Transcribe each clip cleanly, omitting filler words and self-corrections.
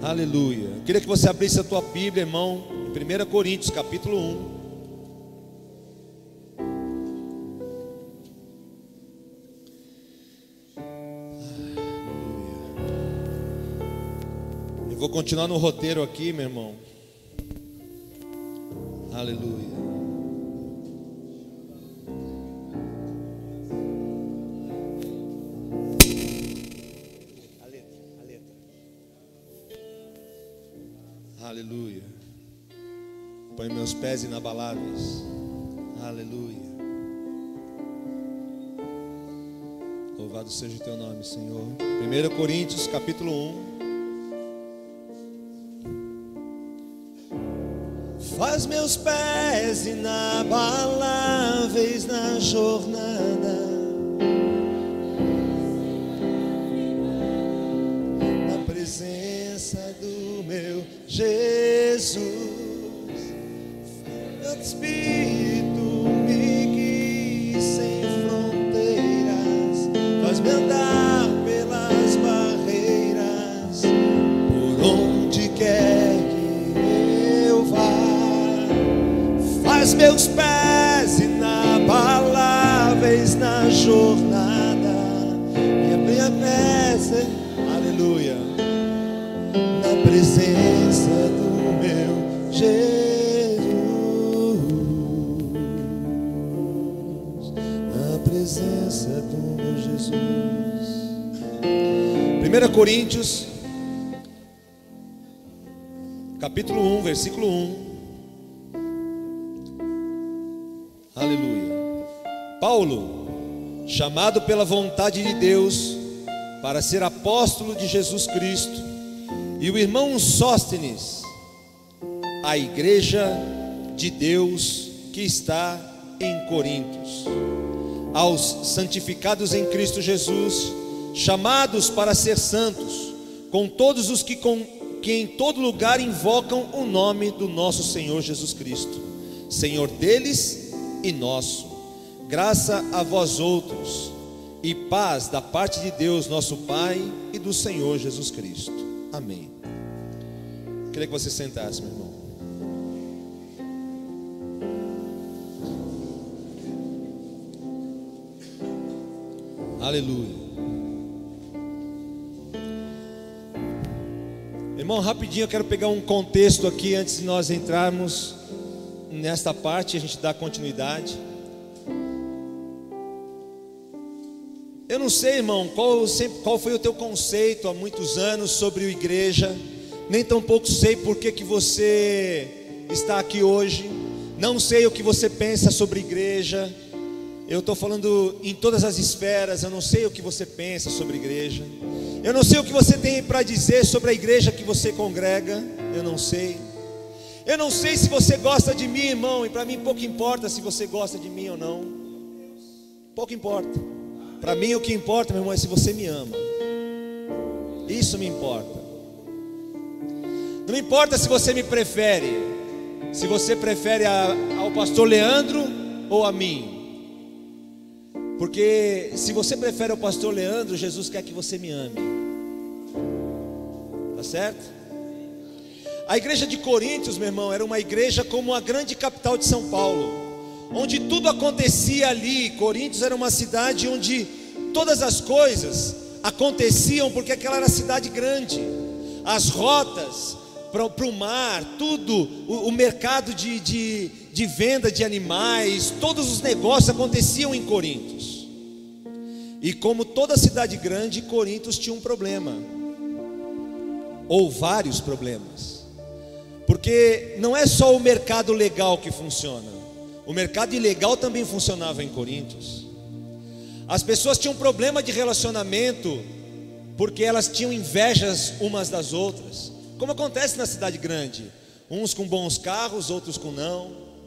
Aleluia. Eu queria que você abrisse a tua Bíblia, irmão, em 1 Coríntios, capítulo 1. Eu vou continuar no roteiro aqui, meu irmão. Aleluia. Aleluia. Põe meus pés inabaláveis. Aleluia. Louvado seja o teu nome, Senhor. 1 Coríntios, capítulo 1. Faz meus pés inabaláveis na jornada, na presença do meu Jesus. Meu Espírito me guie sem fronteiras, faz-me andar pelas barreiras, por onde quer que eu vá. Faz meus pés inabaláveis na jornada, e a minha prece, aleluia, na presença do meu Jesus, na presença do meu Jesus. 1 Coríntios, capítulo 1, versículo 1. Aleluia. Paulo, chamado pela vontade de Deus para ser apóstolo de Jesus Cristo, e o irmão Sóstenes, a igreja de Deus que está em Corintos, aos santificados em Cristo Jesus, chamados para ser santos, com todos os que em todo lugar invocam o nome do nosso Senhor Jesus Cristo, Senhor deles e nosso. Graça a vós outros e paz da parte de Deus nosso Pai e do Senhor Jesus Cristo. Amém. Queria que você sentasse, meu irmão. Aleluia. Irmão, rapidinho eu quero pegar um contexto aqui antes de nós entrarmos nesta parte, a gente dá continuidade. Eu não sei, irmão, qual foi o teu conceito há muitos anos sobre a igreja. Nem tampouco sei por que você está aqui hoje. Não sei o que você pensa sobre a igreja. Eu estou falando em todas as esferas. Eu não sei o que você pensa sobre a igreja. Eu não sei o que você tem para dizer sobre a igreja que você congrega. Eu não sei. Eu não sei se você gosta de mim, irmão. E para mim pouco importa se você gosta de mim ou não. Pouco importa. Para mim o que importa, meu irmão, é se você me ama. Isso me importa. Não importa se você me prefere. Se você prefere ao pastor Leandro ou a mim. Porque se você prefere ao pastor Leandro, Jesus quer que você me ame. Tá certo? A igreja de Coríntios, meu irmão, era uma igreja como a grande capital de São Paulo, onde tudo acontecia ali. Coríntios era uma cidade onde todas as coisas aconteciam, porque aquela era a cidade grande. As rotas para o mar, tudo, o mercado de venda de animais, todos os negócios aconteciam em Coríntios. E como toda cidade grande, Coríntios tinha um problema, ou vários problemas. Porque não é só o mercado legal que funciona, o mercado ilegal também funcionava em Coríntios. As pessoas tinham problema de relacionamento, porque elas tinham invejas umas das outras, como acontece na cidade grande. Uns com bons carros, outros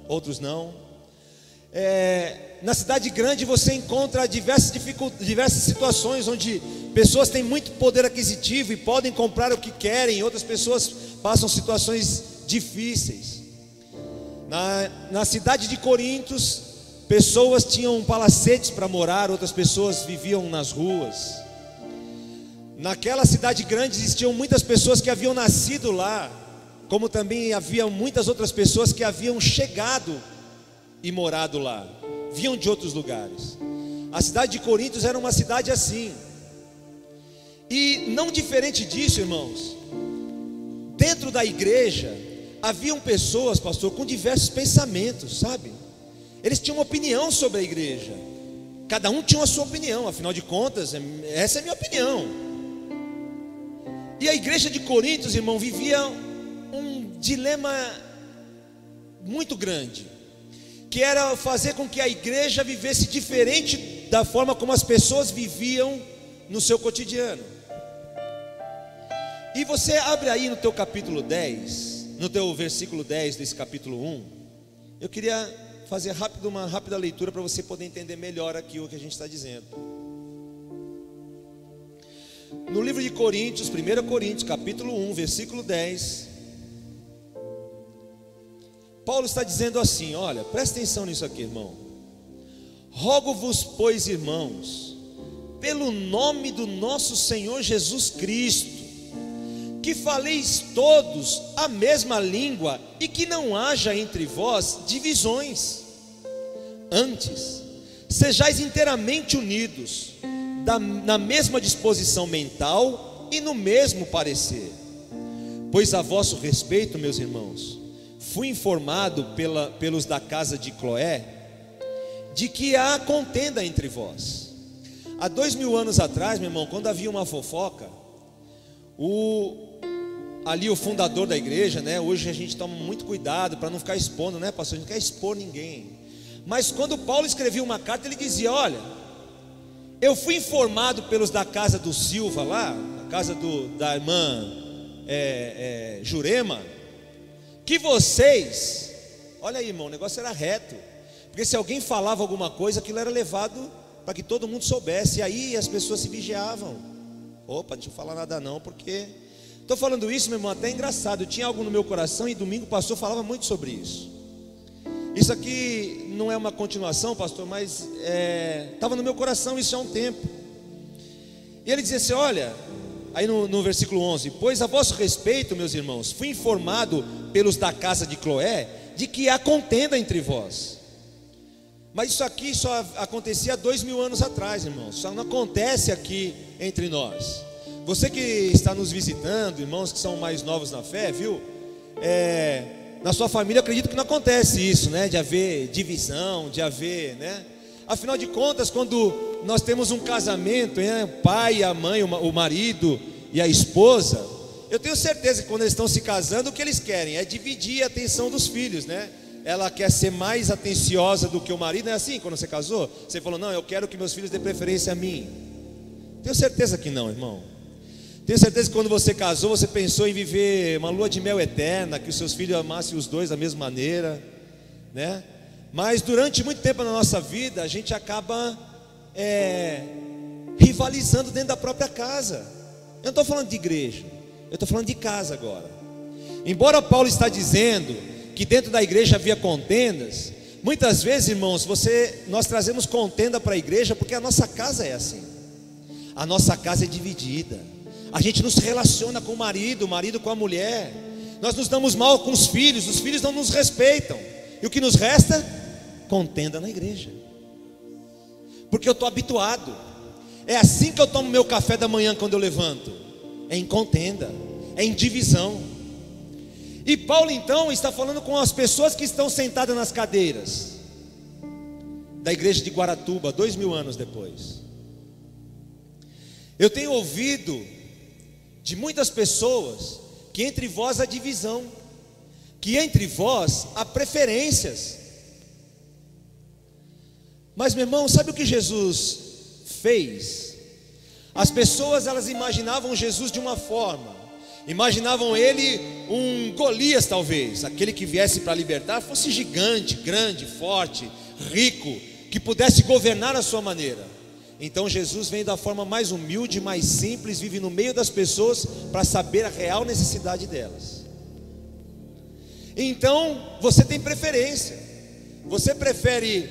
outros não. Na cidade grande você encontra diversas situações onde pessoas têm muito poder aquisitivo e podem comprar o que querem, outras pessoas passam situações difíceis. Na cidade de Coríntios, pessoas tinham palacetes para morar, outras pessoas viviam nas ruas. Naquela cidade grande existiam muitas pessoas que haviam nascido lá, como também havia muitas outras pessoas que haviam chegado e morado lá, vinham de outros lugares. A cidade de Corinto era uma cidade assim. E não diferente disso, irmãos, dentro da igreja haviam pessoas, pastor, com diversos pensamentos, sabe? Eles tinham uma opinião sobre a igreja. Cada um tinha a sua opinião, afinal de contas, essa é a minha opinião. E a igreja de Corinto, irmão, vivia um dilema muito grande, que era fazer com que a igreja vivesse diferente da forma como as pessoas viviam no seu cotidiano. E você abre aí no teu capítulo 10, no teu versículo 10 desse capítulo 1. Eu queria fazer uma rápida leitura para você poder entender melhor aqui o que a gente está dizendo. No livro de Coríntios, 1 Coríntios, capítulo 1, versículo 10, Paulo está dizendo assim, olha, presta atenção nisso aqui, irmão. Rogo-vos, pois, irmãos, pelo nome do nosso Senhor Jesus Cristo, que faleis todos a mesma língua e que não haja entre vós divisões. Antes, sejais inteiramente unidos, na mesma disposição mental e no mesmo parecer. Pois a vosso respeito, meus irmãos, fui informado pelos da casa de Cloé, de que há contenda entre vós. Há 2000 anos atrás, meu irmão, quando havia uma fofoca, ali o fundador da igreja, né? Hoje a gente toma muito cuidado para não ficar expondo, né, pastor? A gente não quer expor ninguém. Mas quando Paulo escrevia uma carta, ele dizia, olha, eu fui informado pelos da casa do Silva lá, a casa da irmã Jurema, que vocês, olha aí, irmão, o negócio era reto, porque se alguém falava alguma coisa, aquilo era levado para que todo mundo soubesse, e aí as pessoas se vigiavam. Opa, deixa eu falar nada não, porque estou falando isso, meu irmão, até engraçado. Eu tinha algo no meu coração e domingo o pastor falava muito sobre isso. Isso aqui não é uma continuação, pastor, mas estava no meu coração isso há um tempo. E ele dizia assim, olha, aí no versículo 11, pois a vosso respeito, meus irmãos, fui informado pelos da casa de Cloé, de que há contenda entre vós. Mas isso aqui só acontecia há 2000 anos atrás, irmãos. Só não acontece aqui entre nós. Você que está nos visitando, irmãos que são mais novos na fé, viu? Na sua família eu acredito que não acontece isso, né? De haver divisão, de haver, né? Afinal de contas, quando nós temos um casamento, né? O pai, a mãe, o marido e a esposa, eu tenho certeza que quando eles estão se casando, o que eles querem é dividir a atenção dos filhos, né? Ela quer ser mais atenciosa do que o marido, não é assim? Quando você casou, você falou, não, eu quero que meus filhos dêem preferência a mim. Tenho certeza que não, irmão. Tenho certeza que quando você casou, você pensou em viver uma lua de mel eterna, que os seus filhos amassem os dois da mesma maneira, né? Mas durante muito tempo na nossa vida, a gente acaba rivalizando dentro da própria casa. Eu não estou falando de igreja, eu estou falando de casa agora. Embora Paulo está dizendo que dentro da igreja havia contendas, muitas vezes, irmãos, nós trazemos contenda para a igreja porque a nossa casa é assim. A nossa casa é dividida. A gente não se relaciona com o marido com a mulher. Nós nos damos mal com os filhos não nos respeitam. E o que nos resta? Contenda na igreja. Porque eu estou habituado. É assim que eu tomo meu café da manhã quando eu levanto. É em contenda, é em divisão. E Paulo então está falando com as pessoas que estão sentadas nas cadeiras da igreja de Guaratuba, 2000 anos depois. Eu tenho ouvido de muitas pessoas que entre vós há divisão, que entre vós há preferências. Mas, meu irmão, sabe o que Jesus fez? As pessoas, elas imaginavam Jesus de uma forma, imaginavam ele um Golias talvez, aquele que viesse para libertar, fosse gigante, grande, forte, rico, que pudesse governar à sua maneira. Então Jesus vem da forma mais humilde, mais simples, vive no meio das pessoas para saber a real necessidade delas. Então você tem preferência. Você prefere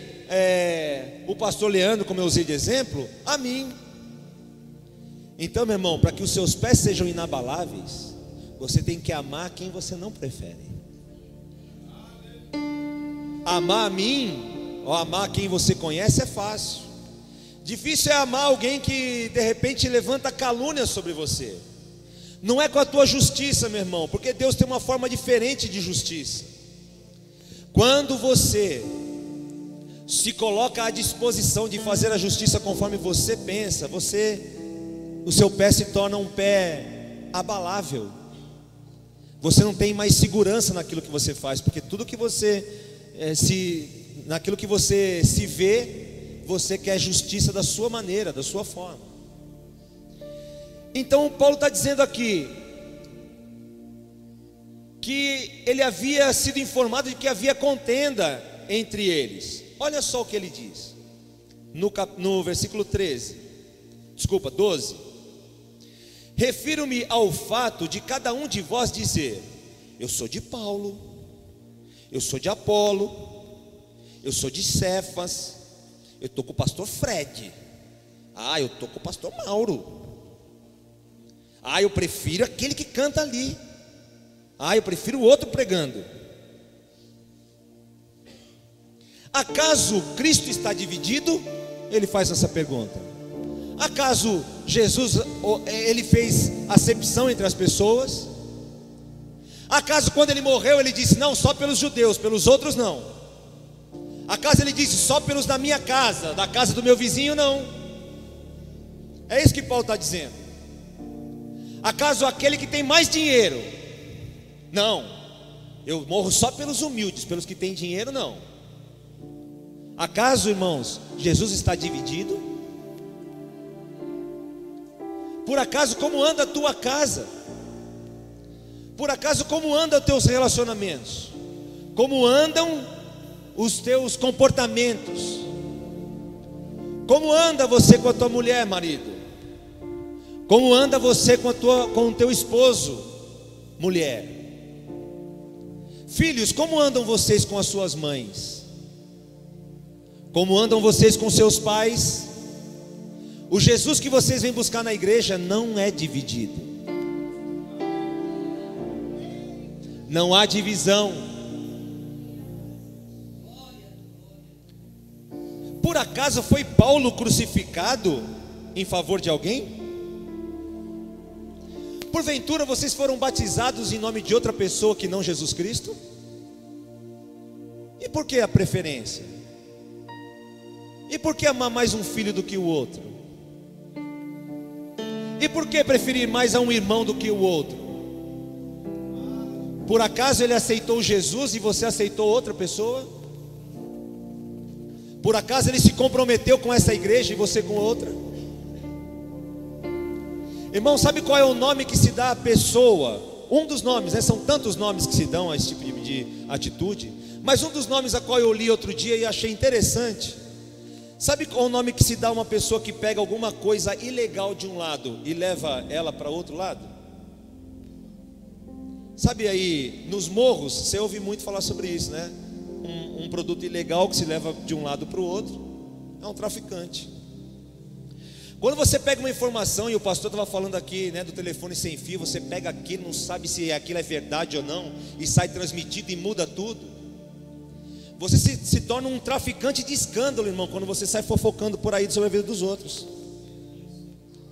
o pastor Leandro, como eu usei de exemplo, a mim. Então, meu irmão, para que os seus pés sejam inabaláveis, você tem que amar quem você não prefere. Amar a mim, ou amar quem você conhece é fácil. Difícil é amar alguém que de repente levanta calúnia sobre você. Não é com a tua justiça, meu irmão, porque Deus tem uma forma diferente de justiça. Quando você se coloca à disposição de fazer a justiça conforme você pensa, o seu pé se torna um pé abalável. Você não tem mais segurança naquilo que você faz, porque tudo que naquilo que você se vê, você quer justiça da sua maneira, da sua forma. Então Paulo está dizendo aqui que ele havia sido informado de que havia contenda entre eles. Olha só o que ele diz no versículo 12: refiro-me ao fato de cada um de vós dizer: eu sou de Paulo, eu sou de Apolo, eu sou de Cefas, eu estou com o pastor Fred, eu estou com o pastor Mauro, eu prefiro aquele que canta ali, eu prefiro o outro pregando. Acaso Cristo está dividido? Ele faz essa pergunta. Acaso Jesus, ele fez acepção entre as pessoas? Acaso quando ele morreu ele disse: não, só pelos judeus, pelos outros não? Acaso ele disse: só pelos da minha casa, da casa do meu vizinho não? É isso que Paulo está dizendo. Acaso aquele que tem mais dinheiro? Não, eu morro só pelos humildes, pelos que têm dinheiro não. Acaso, irmãos, Jesus está dividido? Por acaso como anda a tua casa? Por acaso como andam os teus relacionamentos? Como andam os teus comportamentos? Como anda você com a tua mulher, marido? Como anda você com o teu esposo, mulher? Filhos, como andam vocês com as suas mães? Como andam vocês com seus pais? O Jesus que vocês vêm buscar na igreja não é dividido. Não há divisão. Por acaso foi Paulo crucificado em favor de alguém? Porventura vocês foram batizados em nome de outra pessoa que não Jesus Cristo? E por que a preferência? E por que amar mais um filho do que o outro? E por que preferir mais a um irmão do que o outro? Por acaso ele aceitou Jesus e você aceitou outra pessoa? Por acaso ele se comprometeu com essa igreja e você com outra? Irmão, sabe qual é o nome que se dá à pessoa? Um dos nomes, são tantos nomes que se dão a esse tipo de atitude, mas um dos nomes a qual eu li outro dia e achei interessante. Sabe qual é o nome que se dá a uma pessoa que pega alguma coisa ilegal de um lado e leva ela para outro lado? Sabe aí, nos morros, você ouve muito falar sobre isso, né? Um produto ilegal que se leva de um lado para o outro é um traficante. Quando você pega uma informação, e o pastor estava falando aqui, né, do telefone sem fio, você pega aquilo, não sabe se aquilo é verdade ou não, e sai transmitido e muda tudo. Você se torna um traficante de escândalo, irmão, quando você sai fofocando por aí sobre a vida dos outros.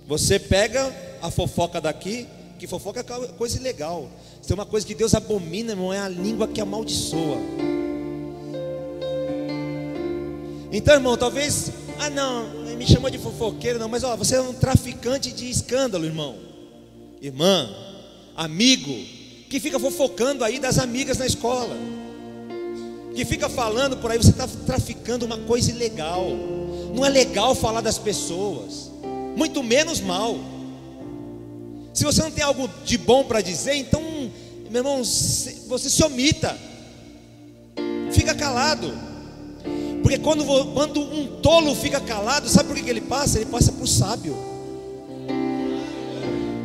Você pega a fofoca daqui, que fofoca é coisa ilegal. Se tem uma coisa que Deus abomina, irmão, é a língua que amaldiçoa. Então, irmão, talvez, não, me chamou de fofoqueiro, não, mas você é um traficante de escândalo, irmão, irmã, amigo, que fica fofocando aí das amigas na escola, que fica falando por aí, você está traficando uma coisa ilegal. Não é legal falar das pessoas, muito menos mal. Se você não tem algo de bom para dizer, então, meu irmão, você se omita, fica calado. Porque quando um tolo fica calado, sabe por que ele passa? Ele passa por sábio.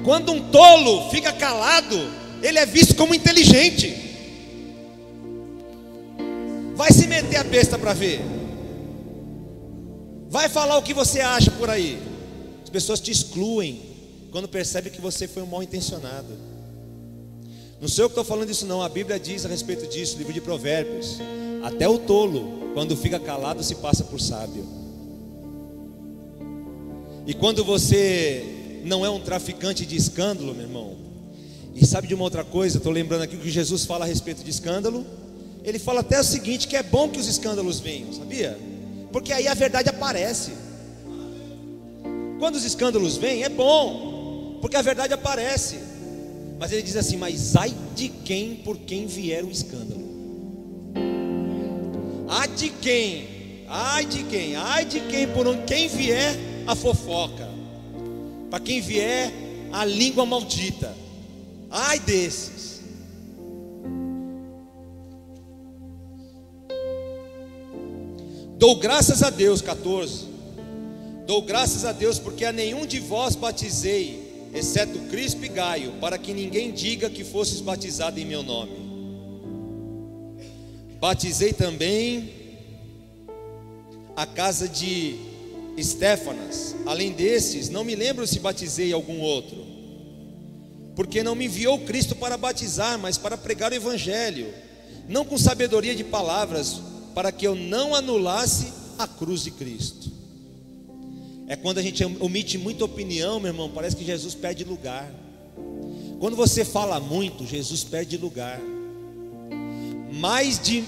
Quando um tolo fica calado, ele é visto como inteligente. Vai se meter a besta para ver. Vai falar o que você acha por aí. As pessoas te excluem, quando percebe que você foi um mal intencionado. Não sou eu que estou falando isso não, a Bíblia diz a respeito disso, livro de Provérbios: até o tolo, quando fica calado, se passa por sábio. E quando você não é um traficante de escândalo, meu irmão, e sabe de uma outra coisa, estou lembrando aqui o que Jesus fala a respeito de escândalo. Ele fala até o seguinte, que é bom que os escândalos venham, sabia? Porque aí a verdade aparece. Quando os escândalos vêm, é bom, porque a verdade aparece. Mas ele diz assim: mas ai de quem por quem vier o escândalo. Ai de quem, ai de quem, ai de quem por quem vier a fofoca, para quem vier a língua maldita. Ai desses. Dou graças a Deus, 14. Dou graças a Deus porque a nenhum de vós batizei, exceto Crispo e Gaio, para que ninguém diga que fostes batizado em meu nome. Batizei também a casa de Estéfanas. Além desses, não me lembro se batizei algum outro, porque não me enviou Cristo para batizar, mas para pregar o evangelho, não com sabedoria de palavras, para que eu não anulasse a cruz de Cristo. É quando a gente omite muita opinião, meu irmão, parece que Jesus perde lugar. Quando você fala muito, Jesus perde lugar. Mais de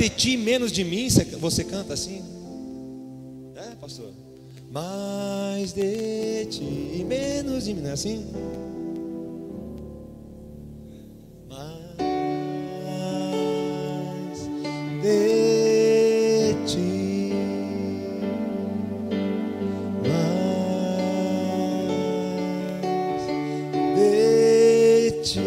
ti, menos de mim. Você canta assim? É, pastor? Mais de ti, menos de mim. Não é assim? Mais de ti, mais de ti,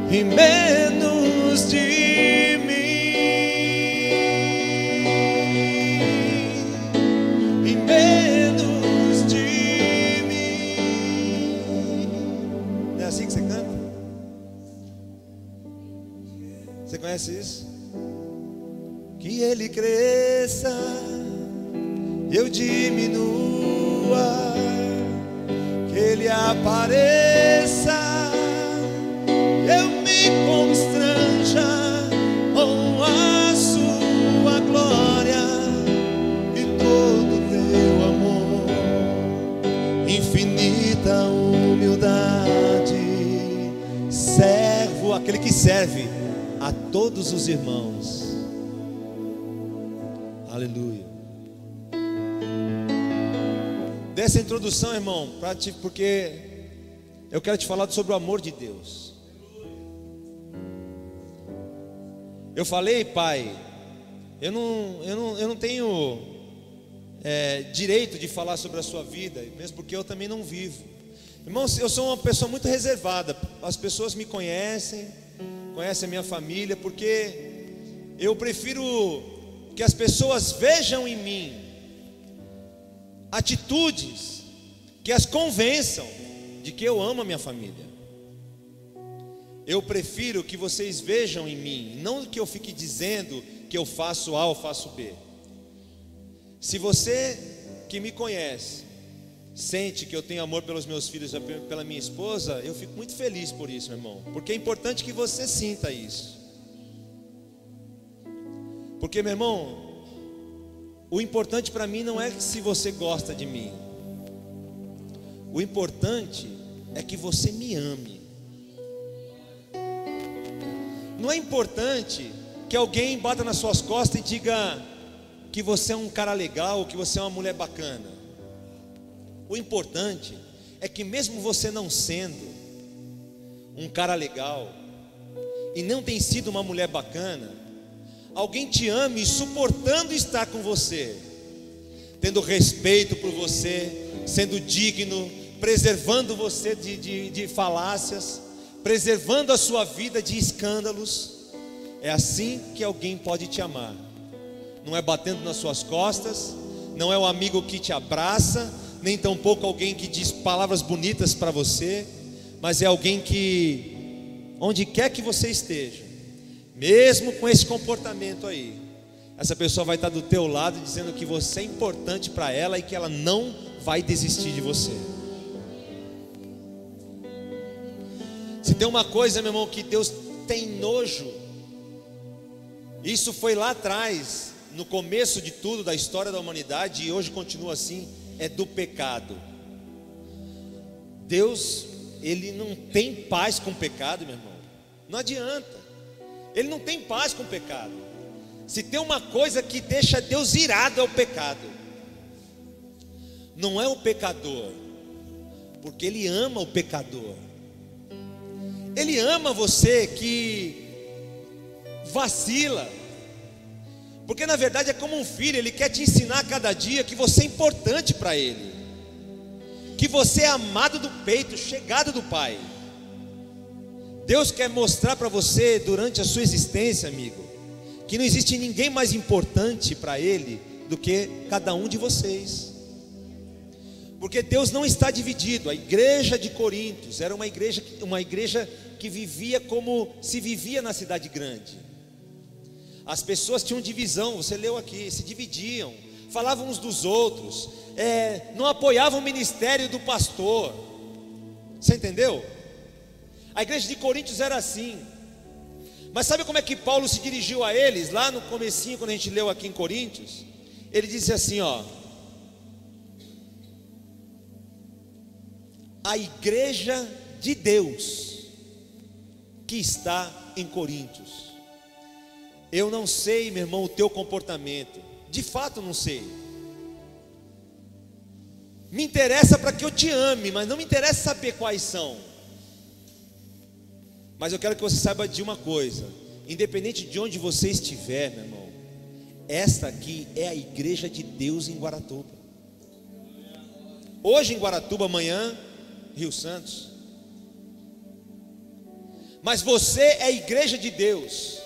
e menos de mim, e menos de mim. Não é assim que você canta? Você conhece isso? Que ele cresça, eu diminua, que ele apareça, eu me constranja com a sua glória e todo teu amor, infinita humildade, servo, aquele que serve a todos os irmãos. Aleluia. Dessa introdução, irmão, porque eu quero te falar sobre o amor de Deus. Eu falei, pai, eu não tenho direito de falar sobre a sua vida, mesmo porque eu também não vivo. Irmãos, eu sou uma pessoa muito reservada. As pessoas me conhecem a minha família, porque eu prefiro que as pessoas vejam em mim atitudes que as convençam de que eu amo a minha família. Eu prefiro que vocês vejam em mim, não que eu fique dizendo que eu faço A ou faço B. Se você que me conhece sente que eu tenho amor pelos meus filhos, pela minha esposa, eu fico muito feliz por isso, meu irmão, porque é importante que você sinta isso. Porque, meu irmão, o importante para mim não é se você gosta de mim. O importante é que você me ame. Não é importante que alguém bata nas suas costas e diga que você é um cara legal, que você é uma mulher bacana. O importante é que mesmo você não sendo um cara legal e não tem sido uma mulher bacana, alguém te ame suportando estar com você, tendo respeito por você, sendo digno, preservando você de falácias, preservando a sua vida de escândalos. É assim que alguém pode te amar. Não é batendo nas suas costas, não é o amigo que te abraça, nem tampouco alguém que diz palavras bonitas para você, mas é alguém que, onde quer que você esteja, mesmo com esse comportamento aí, essa pessoa vai estar do teu lado dizendo que você é importante para ela e que ela não vai desistir de você. Se tem uma coisa, meu irmão, que Deus tem nojo, isso foi lá atrás, no começo de tudo, da história da humanidade, e hoje continua assim, é do pecado. Deus, Ele não tem paz com o pecado, meu irmão. Não adianta. Ele não tem paz com o pecado. Se tem uma coisa que deixa Deus irado, é o pecado. Não é o pecador, porque Ele ama o pecador. Ele ama você que vacila, porque na verdade é como um filho. Ele quer te ensinar a cada dia que você é importante para Ele, que você é amado do peito, chegado do Pai. Deus quer mostrar para você durante a sua existência, amigo, que não existe ninguém mais importante para Ele do que cada um de vocês. Porque Deus não está dividido. A igreja de Corintos era uma igreja que vivia como se vivia na cidade grande. As pessoas tinham divisão, você leu aqui, se dividiam, falavam uns dos outros, não apoiavam o ministério do pastor. Você entendeu? A igreja de Corintos era assim. Mas sabe como é que Paulo se dirigiu a eles? Lá no comecinho, quando a gente leu aqui em Coríntios, ele disse assim, ó: a igreja de Deus que está em Coríntios. Eu não sei, meu irmão, o teu comportamento. De fato não sei. Me interessa para que eu te ame, mas não me interessa saber quais são. Mas eu quero que você saiba de uma coisa: independente de onde você estiver, meu irmão, esta aqui é a igreja de Deus em Guaratuba. Hoje em Guaratuba, amanhã Rio Santos. Mas você é a igreja de Deus.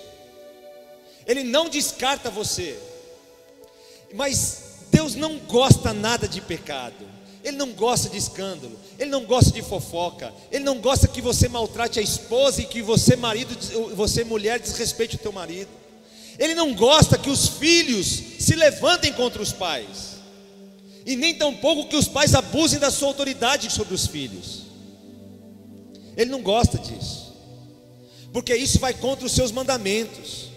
Ele não descarta você. Mas Deus não gosta nada de pecado. Ele não gosta de escândalo. Ele não gosta de fofoca. Ele não gosta que você maltrate a esposa e que você mulher desrespeite o teu marido. Ele não gosta que os filhos se levantem contra os pais. E nem tampouco que os pais abusem da sua autoridade sobre os filhos. Ele não gosta disso, porque isso vai contra os seus mandamentos.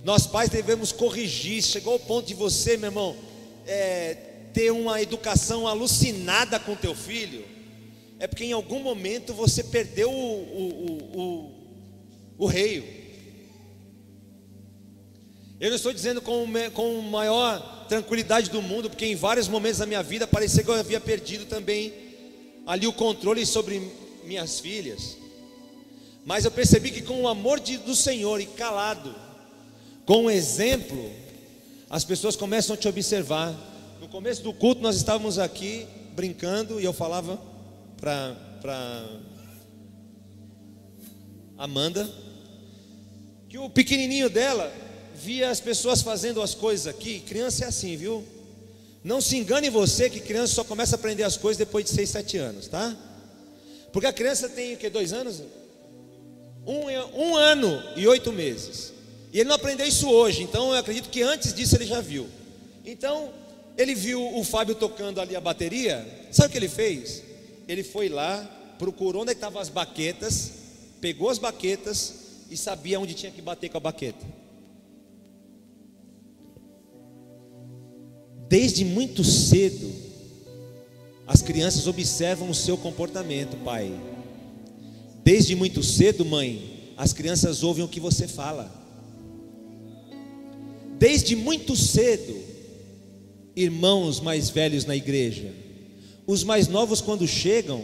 Nós pais devemos corrigir. Chegou ao ponto de você, meu irmão, ter uma educação alucinada com teu filho, é porque em algum momento você perdeu o reio. Eu não estou dizendo com a maior tranquilidade do mundo, porque em vários momentos da minha vida parecia que eu havia perdido também ali o controle sobre minhas filhas. Mas eu percebi que com o amor do Senhor e calado, com o exemplo, as pessoas começam a te observar. No começo do culto nós estávamos aqui brincando e eu falava para Amanda que o pequenininho dela via as pessoas fazendo as coisas aqui. Criança é assim, viu? Não se engane você que criança só começa a aprender as coisas depois de 6, 7 anos, tá? Porque a criança tem o que, 2 anos? 1 ano e 8 meses. E ele não aprendeu isso hoje, então eu acredito que antes disso ele já viu. Então, ele viu o Fábio tocando ali a bateria. Sabe o que ele fez? Ele foi lá, procurou onde estavam as baquetas, pegou as baquetas e sabia onde tinha que bater com a baqueta. Desde muito cedo, as crianças observam o seu comportamento, pai. Desde muito cedo, mãe, as crianças ouvem o que você fala. Desde muito cedo, irmãos mais velhos na igreja, os mais novos quando chegam,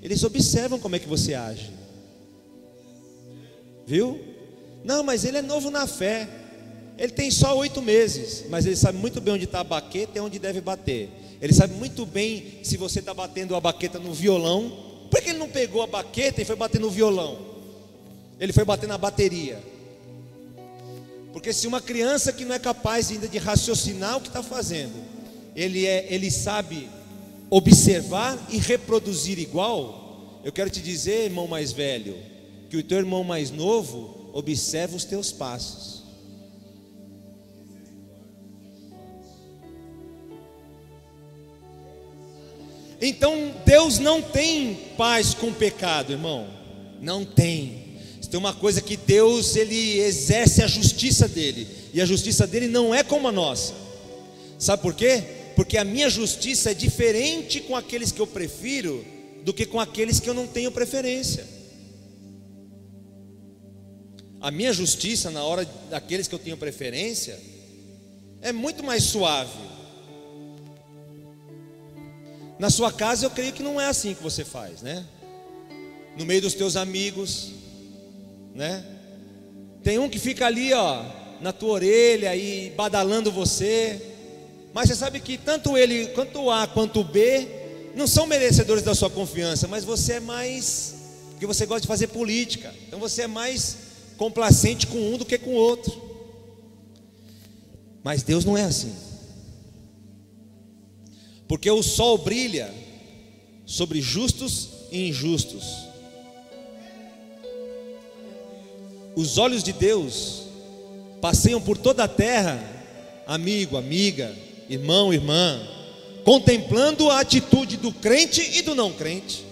eles observam como é que você age. Viu? Não, mas ele é novo na fé. Ele tem só 8 meses, mas ele sabe muito bem onde está a baqueta e onde deve bater. Ele sabe muito bem se você está batendo a baqueta no violão. Por que ele não pegou a baqueta e foi bater no violão? Ele foi bater na bateria. Porque se uma criança que não é capaz ainda de raciocinar o que está fazendo, ele sabe observar e reproduzir igual, eu quero te dizer, irmão mais velho, que o teu irmão mais novo observa os teus passos. Então Deus não tem paz com o pecado, irmão. Não tem. Tem uma coisa que Deus, Ele exerce a justiça dele, e a justiça dele não é como a nossa. Sabe por quê? Porque a minha justiça é diferente com aqueles que eu prefiro do que com aqueles que eu não tenho preferência. A minha justiça na hora daqueles que eu tenho preferência é muito mais suave. Na sua casa eu creio que não é assim que você faz, né? No meio dos teus amigos, né? Tem um que fica ali, ó, na tua orelha e badalando você. Mas você sabe que tanto ele, quanto o A quanto o B não são merecedores da sua confiança, mas você é mais, porque você gosta de fazer política. Então você é mais complacente com um do que com o outro. Mas Deus não é assim. Porque o sol brilha sobre justos e injustos. Os olhos de Deus passeiam por toda a terra, amigo, amiga, irmão, irmã, contemplando a atitude do crente e do não crente.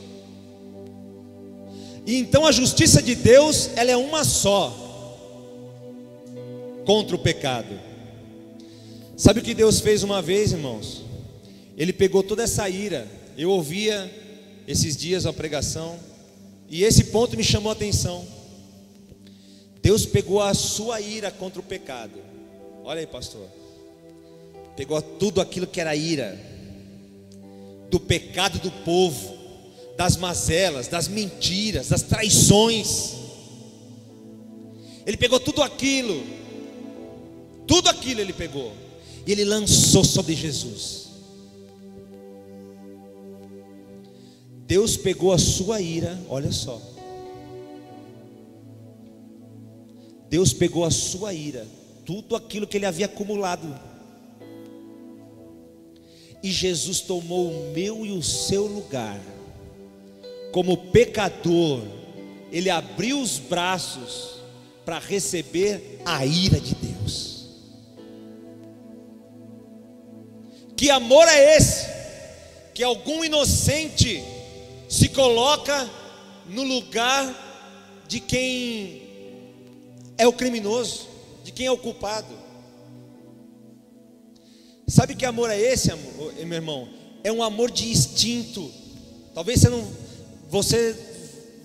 E então a justiça de Deus, ela é uma só contra o pecado. Sabe o que Deus fez uma vez, irmãos? Ele pegou toda essa ira. Eu ouvia esses dias a pregação, e esse ponto me chamou a atenção. Deus pegou a sua ira contra o pecado. Olha aí, pastor. Pegou tudo aquilo que era ira do pecado do povo, das mazelas, das mentiras, das traições. Ele pegou tudo aquilo ele pegou, e ele lançou sobre Jesus. Deus pegou a sua ira, olha só. Deus pegou a sua ira, tudo aquilo que ele havia acumulado, e Jesus tomou o meu e o seu lugar. Como pecador, ele abriu os braços para receber a ira de Deus. Que amor é esse? Que algum inocente se coloca no lugar de quem é o criminoso, de quem é o culpado. Sabe que amor é esse, amor, meu irmão? É um amor de instinto. Talvez você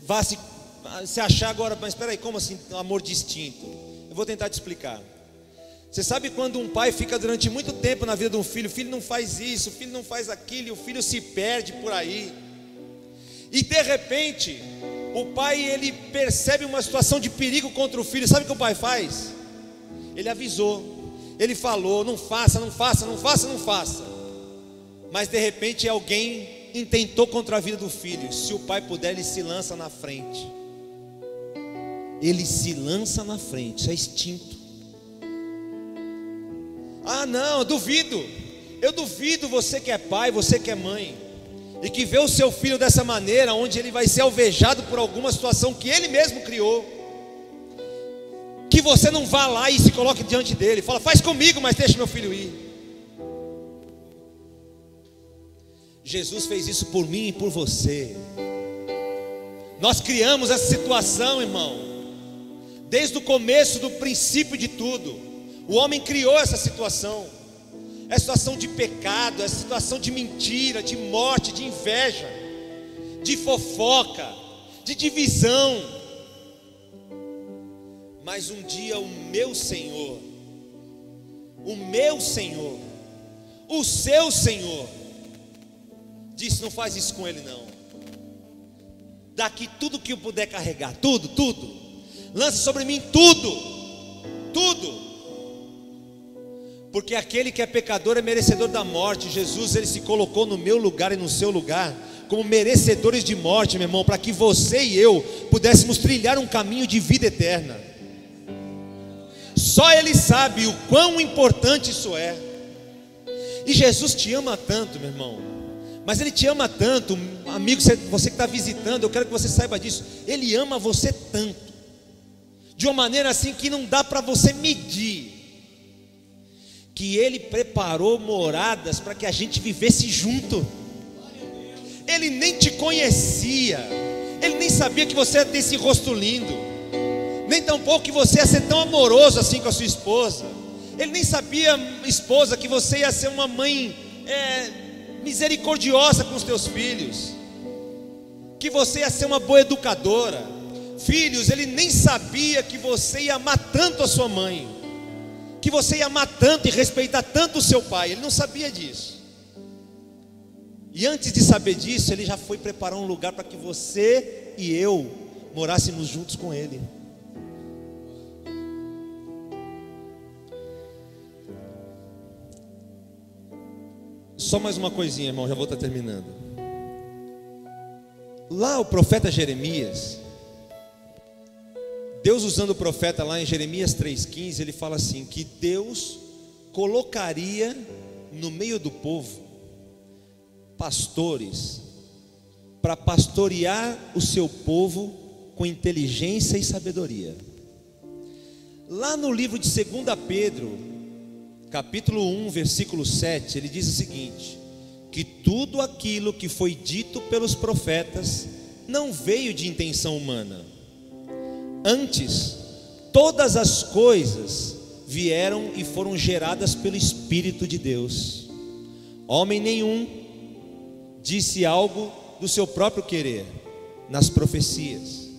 vá se achar agora, mas espera aí, como assim amor de instinto? Eu vou tentar te explicar. Você sabe quando um pai fica durante muito tempo na vida de um filho, o filho não faz isso, o filho não faz aquilo, e o filho se perde por aí, e de repente o pai, ele percebe uma situação de perigo contra o filho. Sabe o que o pai faz? Ele avisou, ele falou, não faça, não faça, não faça, não faça. Mas de repente alguém intentou contra a vida do filho. Se o pai puder, ele se lança na frente. Ele se lança na frente, isso é instinto. Ah não, eu duvido você que é pai, você que é mãe, e que vê o seu filho dessa maneira, onde ele vai ser alvejado por alguma situação que ele mesmo criou, que você não vá lá e se coloque diante dele, fala, faz comigo, mas deixa meu filho ir. Jesus fez isso por mim e por você. Nós criamos essa situação, irmão, desde o começo, do princípio de tudo. O homem criou essa situação, essa situação de pecado, essa situação de mentira, de morte, de inveja, de fofoca, de divisão. Mas um dia o meu Senhor, o seu Senhor, disse, não faz isso com ele não. Daqui tudo que eu puder carregar, tudo, lança sobre mim tudo. Porque aquele que é pecador é merecedor da morte. Jesus, ele se colocou no meu lugar e no seu lugar, como merecedores de morte, meu irmão, para que você e eu pudéssemos trilhar um caminho de vida eterna. Só Ele sabe o quão importante isso é. E Jesus te ama tanto, meu irmão, mas Ele te ama tanto, amigo, você que está visitando, eu quero que você saiba disso. Ele ama você tanto, de uma maneira assim que não dá para você medir, que Ele preparou moradas para que a gente vivesse junto. Ele nem te conhecia, ele nem sabia que você ia ter esse rosto lindo, nem tampouco que você ia ser tão amoroso assim com a sua esposa. Ele nem sabia, esposa, que você ia ser uma mãe misericordiosa com os teus filhos, que você ia ser uma boa educadora. Filhos, ele nem sabia que você ia amar tanto a sua mãe, que você ia amar tanto e respeitar tanto o seu pai. Ele não sabia disso. E antes de saber disso, ele já foi preparar um lugar para que você e eu morássemos juntos com ele. Só mais uma coisinha, irmão, já vou estar terminando. Lá o profeta Jeremias, Deus usando o profeta lá em Jeremias 3,15, ele fala assim, que Deus colocaria no meio do povo pastores para pastorear o seu povo com inteligência e sabedoria. Lá no livro de 2 Pedro, capítulo 1, versículo 7, ele diz o seguinte: que tudo aquilo que foi dito pelos profetas não veio de intenção humana. Antes, todas as coisas vieram e foram geradas pelo Espírito de Deus. Homem nenhum disse algo do seu próprio querer nas profecias.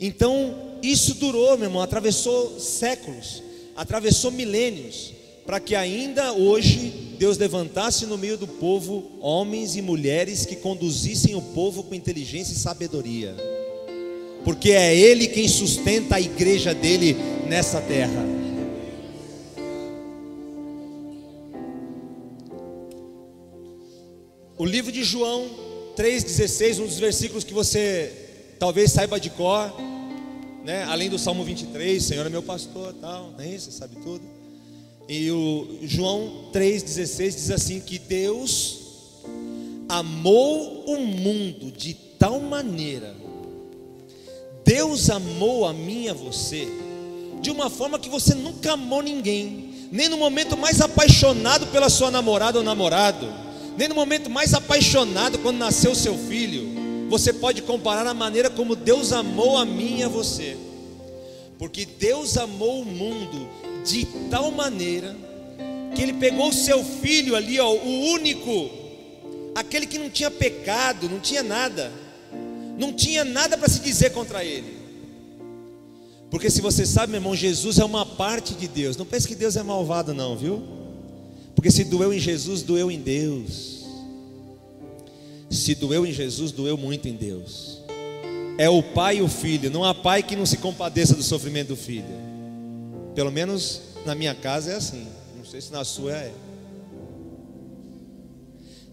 Então, isso durou, meu irmão, atravessou séculos, atravessou milênios, para que ainda hoje Deus levantasse no meio do povo homens e mulheres que conduzissem o povo com inteligência e sabedoria, porque é Ele quem sustenta a igreja dele nessa terra. O livro de João 3,16, um dos versículos que você talvez saiba de cor, né? Além do Salmo 23, Senhor é meu pastor, tal, não é isso? Você sabe tudo. E o João 3,16 diz assim, que Deus amou o mundo de tal maneira, Deus amou a mim e a você, de uma forma que você nunca amou ninguém, nem no momento mais apaixonado pela sua namorada ou namorado, nem no momento mais apaixonado quando nasceu seu filho, você pode comparar a maneira como Deus amou a mim e a você. Porque Deus amou o mundo de tal maneira que Ele pegou o seu filho ali, ó, o único, aquele que não tinha pecado, não tinha nada para se dizer contra Ele. Porque se você sabe, meu irmão, Jesus é uma parte de Deus. Não pense que Deus é malvado não, viu? Porque se doeu em Jesus, doeu em Deus. Se doeu em Jesus, doeu muito em Deus. É o pai e o filho. Não há pai que não se compadeça do sofrimento do filho. Pelo menos na minha casa é assim. Não sei se na sua é.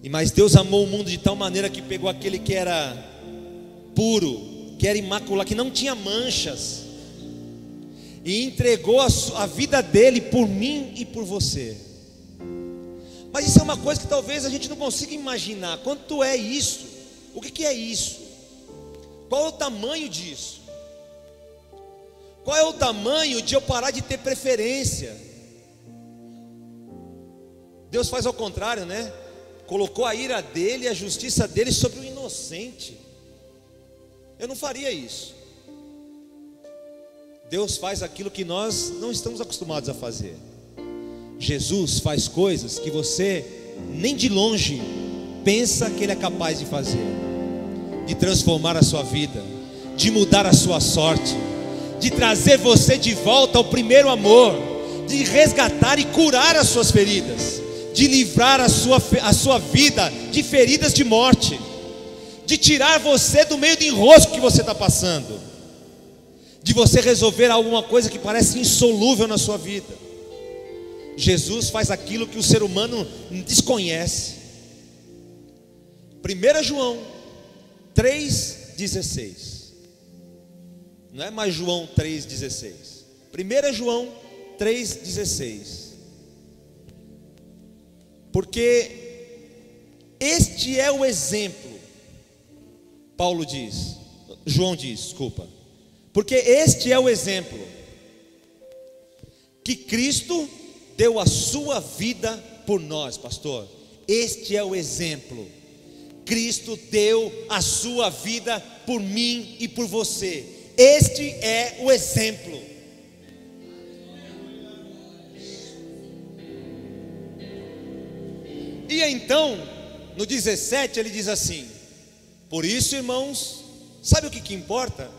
Mas Deus amou o mundo de tal maneira que pegou aquele que era puro, que era imaculado, que não tinha manchas, e entregou a vida dele por mim e por você. Mas isso é uma coisa que talvez a gente não consiga imaginar. Quanto é isso? O que é isso? Qual é o tamanho disso? Qual é o tamanho de eu parar de ter preferência? Deus faz ao contrário, né? Colocou a ira dele e a justiça dele sobre o inocente. Eu não faria isso. Deus faz aquilo que nós não estamos acostumados a fazer. Jesus faz coisas que você nem de longe pensa que Ele é capaz de fazer, de transformar a sua vida, de mudar a sua sorte, de trazer você de volta ao primeiro amor, de resgatar e curar as suas feridas, de livrar a sua vida de feridas de morte, de tirar você do meio do enrosco que você está passando, de você resolver alguma coisa que parece insolúvel na sua vida. Jesus faz aquilo que o ser humano desconhece. 1 João 3,16. Não é mais João 3,16. 1 João 3,16. Porque este é o exemplo, João diz, desculpa. Porque este é o exemplo que Cristo deu a sua vida por nós, pastor. Este é o exemplo Cristo deu a sua vida por mim e por você. Este é o exemplo. E então, no 17 ele diz assim: por isso, irmãos, sabe o que importa?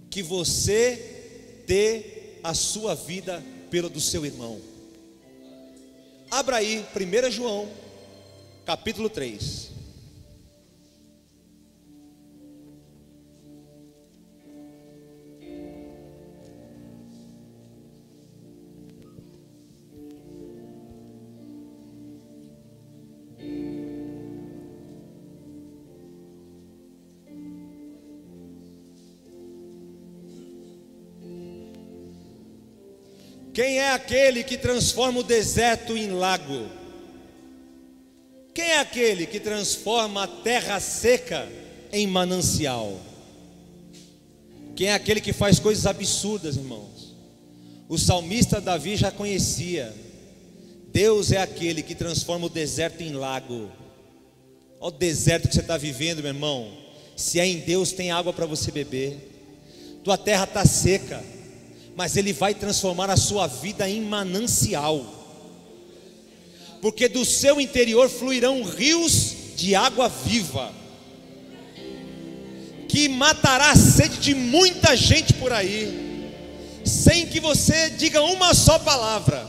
Que você dê a sua vida pelo do seu irmão. Abra aí 1 João, capítulo 3. Quem é aquele que transforma o deserto em lago? Quem é aquele que transforma a terra seca em manancial? Quem é aquele que faz coisas absurdas, irmãos? O salmista Davi já conhecia. Deus é aquele que transforma o deserto em lago. Olha o deserto que você está vivendo, meu irmão. Se é em Deus, tem água para você beber. Tua terra está seca, mas Ele vai transformar a sua vida em manancial, porque do seu interior fluirão rios de água viva, que matará a sede de muita gente por aí, sem que você diga uma só palavra.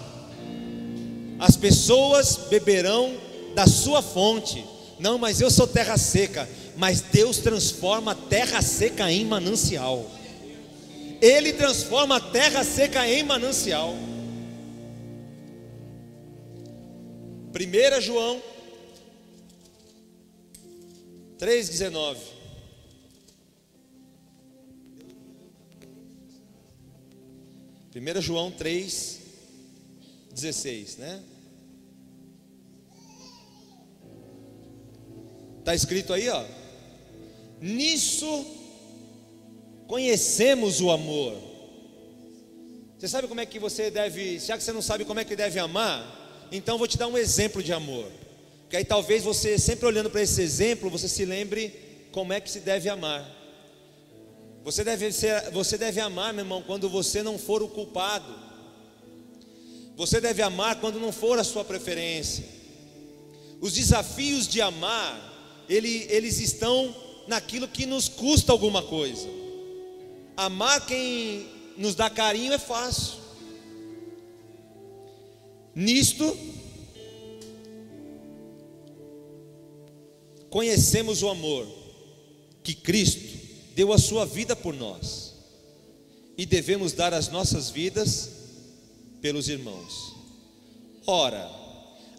As pessoas beberão da sua fonte. Não, mas eu sou terra seca. Mas Deus transforma a terra seca em manancial. Ele transforma a terra seca em manancial. 1 João 3,19. 1 João 3,16, né? Está escrito aí, ó. Nisso conhecemos o amor. Você sabe como é que você deve, já que você não sabe como é que deve amar, então vou te dar um exemplo de amor, que aí talvez você, sempre olhando para esse exemplo, você se lembre como é que se deve amar. Você deve amar, meu irmão, quando você não for o culpado. Você deve amar quando não for a sua preferência. Os desafios de amar, eles estão naquilo que nos custa alguma coisa. Amar quem nos dá carinho é fácil. Nisto conhecemos o amor que Cristo deu a sua vida por nós, e devemos dar as nossas vidas pelos irmãos. Ora,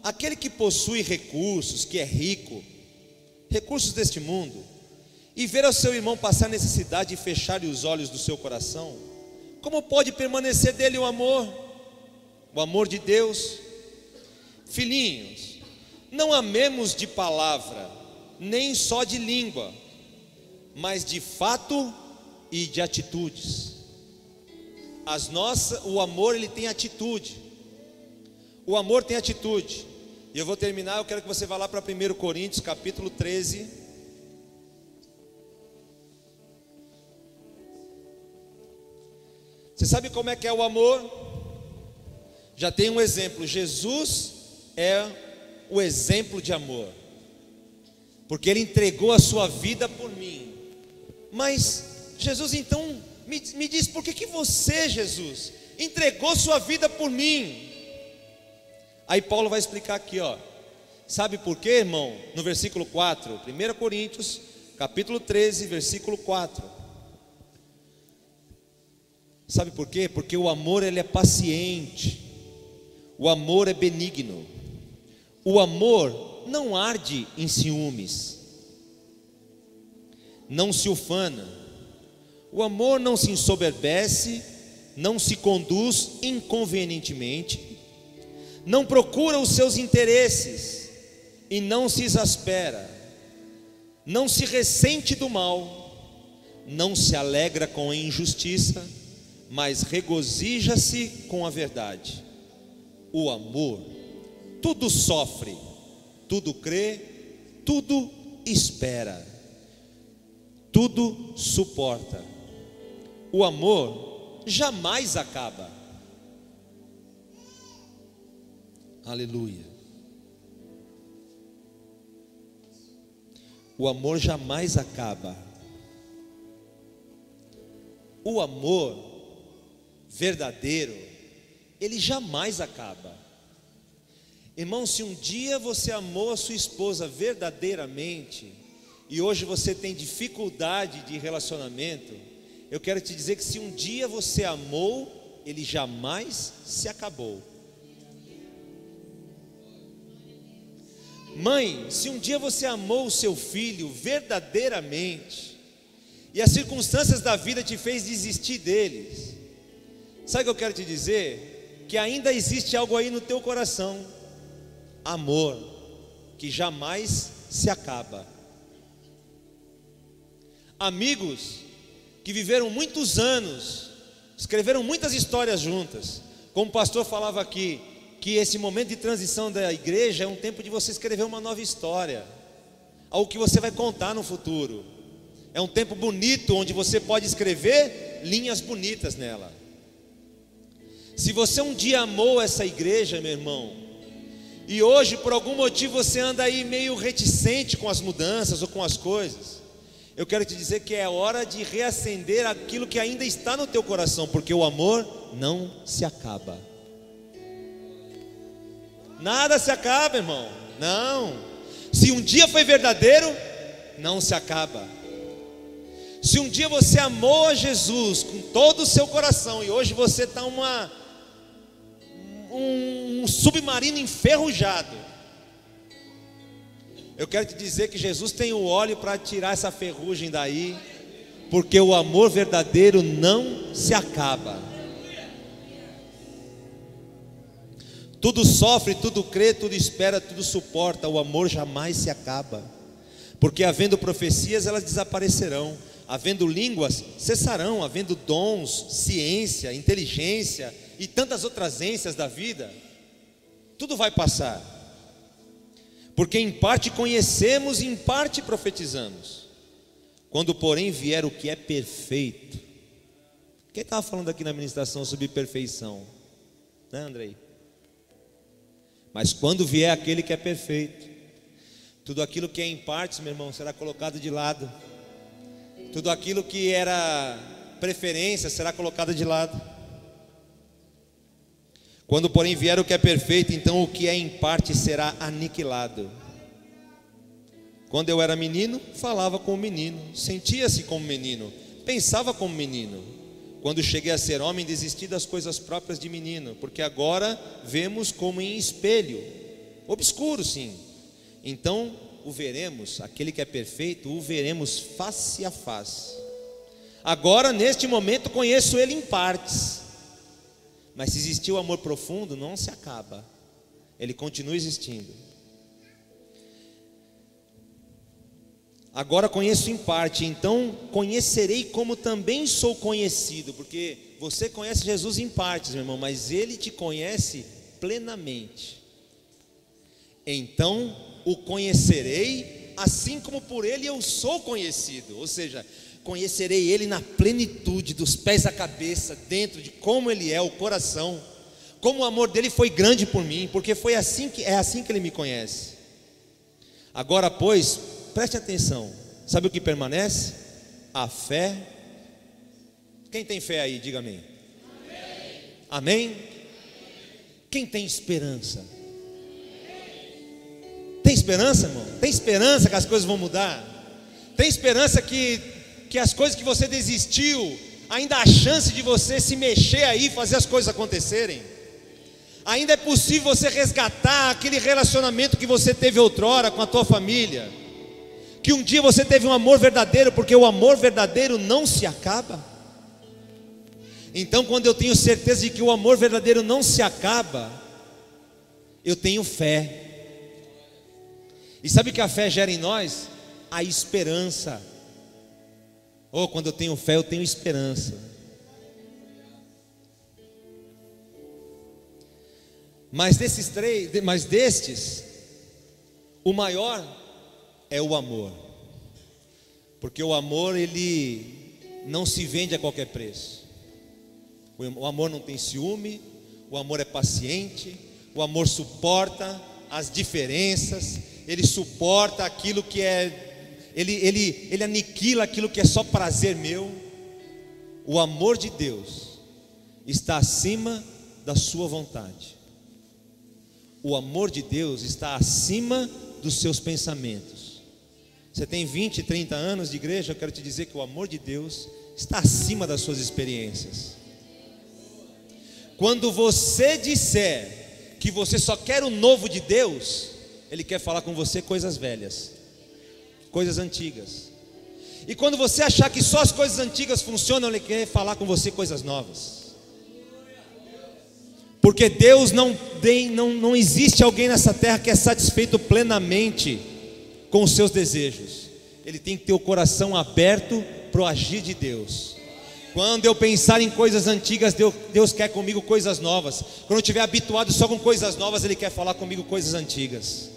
aquele que possui recursos, que é rico, recursos deste mundo, e ver ao seu irmão passar necessidade e fechar-lhe os olhos do seu coração, como pode permanecer dele o amor de Deus? Filhinhos, não amemos de palavra, nem só de língua, mas de fato e de atitudes. O amor, ele tem atitude. O amor tem atitude. E eu vou terminar, eu quero que você vá lá para 1 Coríntios capítulo 13. Você sabe como é que é o amor? Já tem um exemplo. Jesus é o exemplo de amor, porque Ele entregou a sua vida por mim. Mas Jesus, então, me diz, por que você, Jesus, entregou sua vida por mim? Aí Paulo vai explicar aqui, ó. Sabe por quê, irmão? No versículo 4, 1 Coríntios capítulo 13, versículo 4. Sabe por quê? Porque o amor, ele é paciente. O amor é benigno. O amor não arde em ciúmes, não se ufana. O amor não se ensoberbece, não se conduz inconvenientemente, não procura os seus interesses e não se exaspera, não se ressente do mal, não se alegra com a injustiça, mas regozija-se com a verdade. O amor tudo sofre, tudo crê, tudo espera, tudo suporta. O amor jamais acaba. Aleluia. O amor jamais acaba. O amor verdadeiro, ele jamais acaba. Irmão, se um dia você amou a sua esposa verdadeiramente e hoje você tem dificuldade de relacionamento, eu quero te dizer que se um dia você amou, ele jamais se acabou. Mãe, se um dia você amou o seu filho verdadeiramente e as circunstâncias da vida te fez desistir deles, sabe o que eu quero te dizer? Que ainda existe algo aí no teu coração, amor, que jamais se acaba. Amigos que viveram muitos anos, escreveram muitas histórias juntas, como o pastor falava aqui, que esse momento de transição da igreja é um tempo de você escrever uma nova história, algo que você vai contar no futuro. É um tempo bonito, onde você pode escrever linhas bonitas nela. Se você um dia amou essa igreja, meu irmão, e hoje por algum motivo você anda aí meio reticente com as mudanças ou com as coisas, eu quero te dizer que é hora de reacender aquilo que ainda está no teu coração, porque o amor não se acaba. Nada se acaba, irmão. Não. Se um dia foi verdadeiro, não se acaba. Se um dia você amou a Jesus com todo o seu coração e hoje você está um submarino enferrujado, eu quero te dizer que Jesus tem o óleo para tirar essa ferrugem daí, porque o amor verdadeiro não se acaba. Tudo sofre, tudo crê, tudo espera, tudo suporta. O amor jamais se acaba. Porque havendo profecias, elas desaparecerão. Havendo línguas, cessarão. Havendo dons, ciência, inteligência e tantas outras ênsias da vida, tudo vai passar. Porque em parte conhecemos e em parte profetizamos. Quando porém vier o que é perfeito. Quem estava falando aqui na ministração sobre perfeição? Né, Andrei? Mas quando vier aquele que é perfeito, tudo aquilo que é em partes, meu irmão, será colocado de lado. Tudo aquilo que era preferência será colocado de lado. Quando porém vier o que é perfeito, então o que é em parte será aniquilado. Quando eu era menino, falava como menino, sentia-se como menino, pensava como menino. Quando cheguei a ser homem, desisti das coisas próprias de menino, porque agora vemos como em espelho, obscuro sim. Então o veremos, aquele que é perfeito, o veremos face a face. Agora neste momento conheço ele em partes, mas se existir o amor profundo, não se acaba, ele continua existindo. Agora conheço em parte, então conhecerei como também sou conhecido, porque você conhece Jesus em partes, meu irmão, mas ele te conhece plenamente. Então o conhecerei, assim como por ele eu sou conhecido, ou seja, conhecerei ele na plenitude, dos pés à cabeça, dentro de como ele é, o coração, como o amor dele foi grande por mim, porque é assim que ele me conhece. Agora pois, preste atenção, sabe o que permanece? A fé. Quem tem fé aí, diga amém. Amém? Quem tem esperança? Tem esperança, irmão? Tem esperança que as coisas vão mudar? Tem esperança que as coisas que você desistiu, ainda há chance de você se mexer aí, fazer as coisas acontecerem? Ainda é possível você resgatar aquele relacionamento que você teve outrora com a tua família, que um dia você teve um amor verdadeiro, porque o amor verdadeiro não se acaba. Então quando eu tenho certeza de que o amor verdadeiro não se acaba, eu tenho fé. E sabe o que a fé gera em nós? A esperança. Quando eu tenho fé, eu tenho esperança. Mas destes, o maior é o amor. Porque o amor, ele não se vende a qualquer preço. O amor não tem ciúme, o amor é paciente, o amor suporta as diferenças, ele suporta aquilo que é, ele aniquila aquilo que é só prazer meu. O amor de Deus está acima da sua vontade. O amor de Deus está acima dos seus pensamentos. Você tem 20, 30 anos de igreja, eu quero te dizer que o amor de Deus está acima das suas experiências. Quando você disser que você só quer o novo de Deus, Ele quer falar com você coisas velhas, coisas antigas. E quando você achar que só as coisas antigas funcionam, Ele quer falar com você coisas novas. Porque Deus não existe alguém nessa terra que é satisfeito plenamente com os seus desejos. Ele tem que ter o coração aberto para o agir de Deus. Quando eu pensar em coisas antigas, Deus quer comigo coisas novas. Quando eu estiver habituado só com coisas novas, Ele quer falar comigo coisas antigas.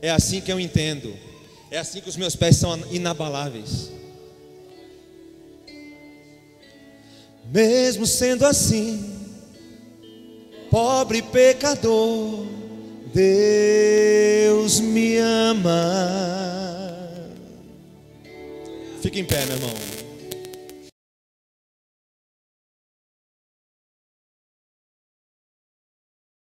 É assim que eu entendo. É assim que os meus pés são inabaláveis. Mesmo sendo assim, pobre pecador, Deus me ama. Fica em pé, meu irmão.